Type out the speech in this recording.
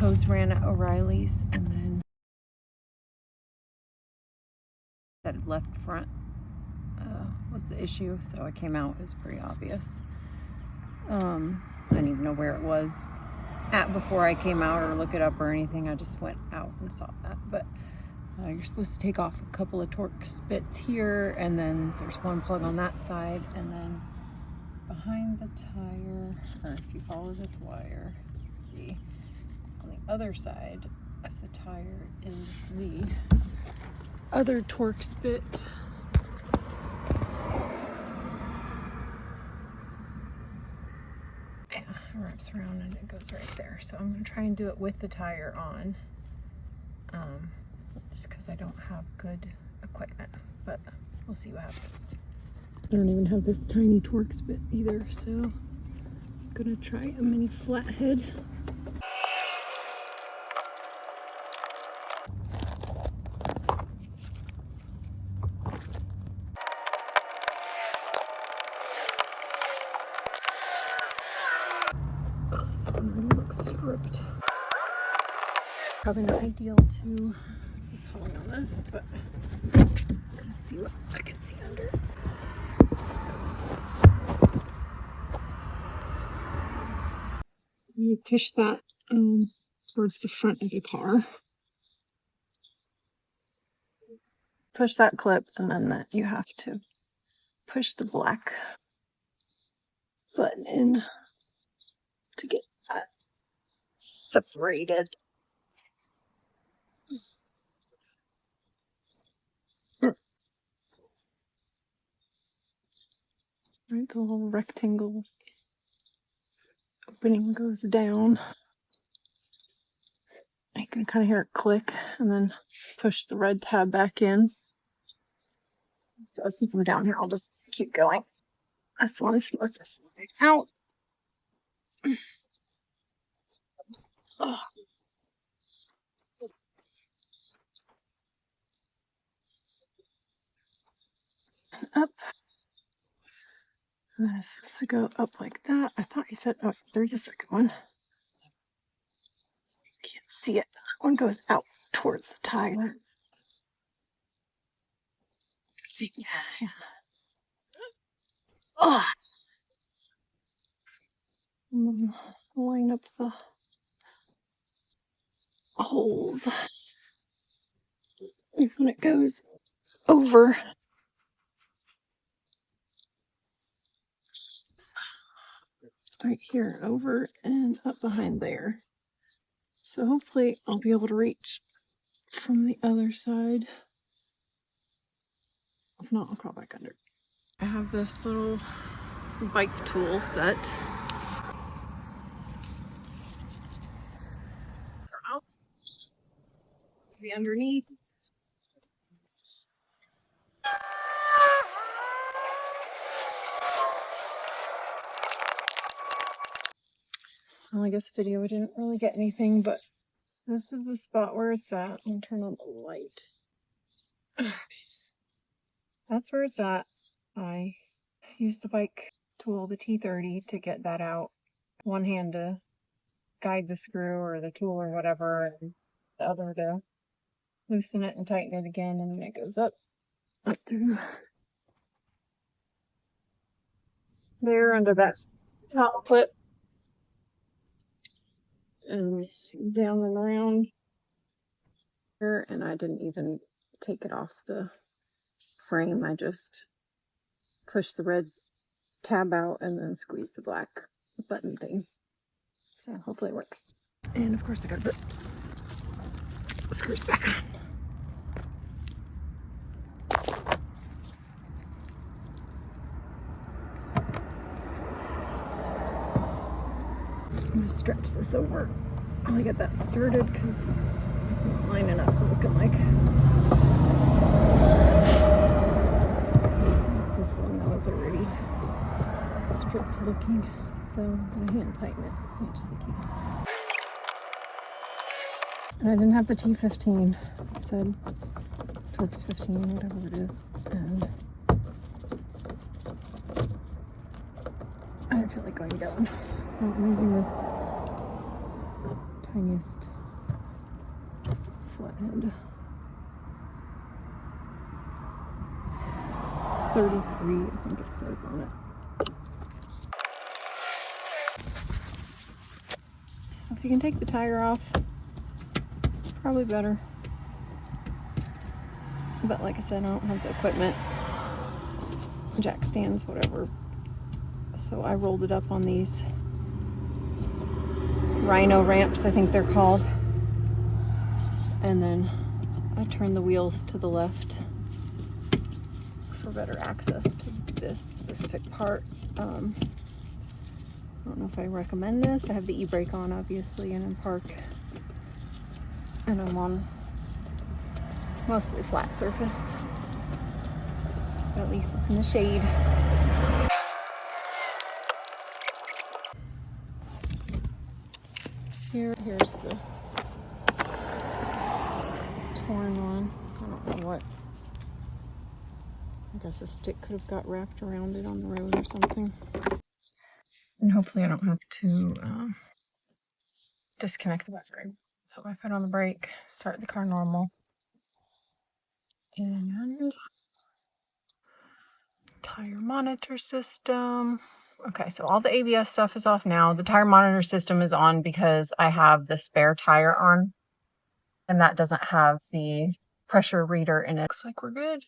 hose ran at O'Reilly's, and then that left front was the issue, so I came out. It was pretty obvious. I didn't even know where it was at before I came out or look it up or anything. I just went out and saw that. But you're supposed to take off a couple of Torx bits here, and then there's one plug on that side, and then behind the tire, or if you follow this wire, let's see, on the other side of the tire is the other Torx bit. Yeah, it wraps around and it goes right there. So I'm gonna try and do it with the tire on, just because I don't have good equipment, but we'll see what happens. I don't even have this tiny Torx bit either, so I'm gonna try a mini flathead. This one already looks stripped. Probably not ideal to be pulling on this, but I'm gonna see what I can see under. You push that towards the front of the car. Push that clip, and then you have to push the black button in to get that separated. Right, the little rectangle opening goes down. You can kind of hear it click, and then push the red tab back in. So since I'm down here, I'll just keep going. This one is supposed to slide out. Oh. Up. And then it's supposed to go up like that. I thought you said, oh, there's a second one. Can't see it. That one goes out towards the tire. Yeah. Oh. And then line up the holes. And when it goes over, right here, over and up behind there. So hopefully I'll be able to reach from the other side. If not, I'll crawl back under. I have this little bike tool set. Be underneath. Well, I guess video we didn't really get anything, but this is the spot where it's at. I'm gonna turn on the light. That's where it's at. I used the bike tool, the T30, to get that out. One hand to guide the screw or the tool or whatever, and the other to loosen it and tighten it again, and then it goes up through there under that top clip and down and around here. And I didn't even take it off the frame. I just pushed the red tab out and then squeezed the black button thing. So hopefully it works. And of course I gotta put the screws back on. I'm gonna stretch this over while I get that started because it's not lining up looking like. This was the one that was already stripped looking, so I'm gonna hand tighten it as much as I can. And I didn't have the T15. It said Torx 15, whatever it is, and I didn't feel like going down, so I'm using this tiniest flathead. 33, I think it says on it. So if you can take the tire off, probably better. But like I said, I don't have the equipment, jack stands, whatever. So I rolled it up on these Rhino ramps, I think they're called. And then I turned the wheels to the left for better access to this specific part. I don't know if I recommend this. I have the e-brake on, obviously, and in park. And I'm on mostly flat surface. But at least it's in the shade. Here's the torn one. I don't know what. I guess a stick could have got wrapped around it on the road or something. And hopefully I don't have to disconnect the battery. Put my foot on the brake, start the car normal. And tire monitor system. Okay, so all the ABS stuff is off now. The tire monitor system is on because I have the spare tire on, and that doesn't have the pressure reader in it. Looks like we're good.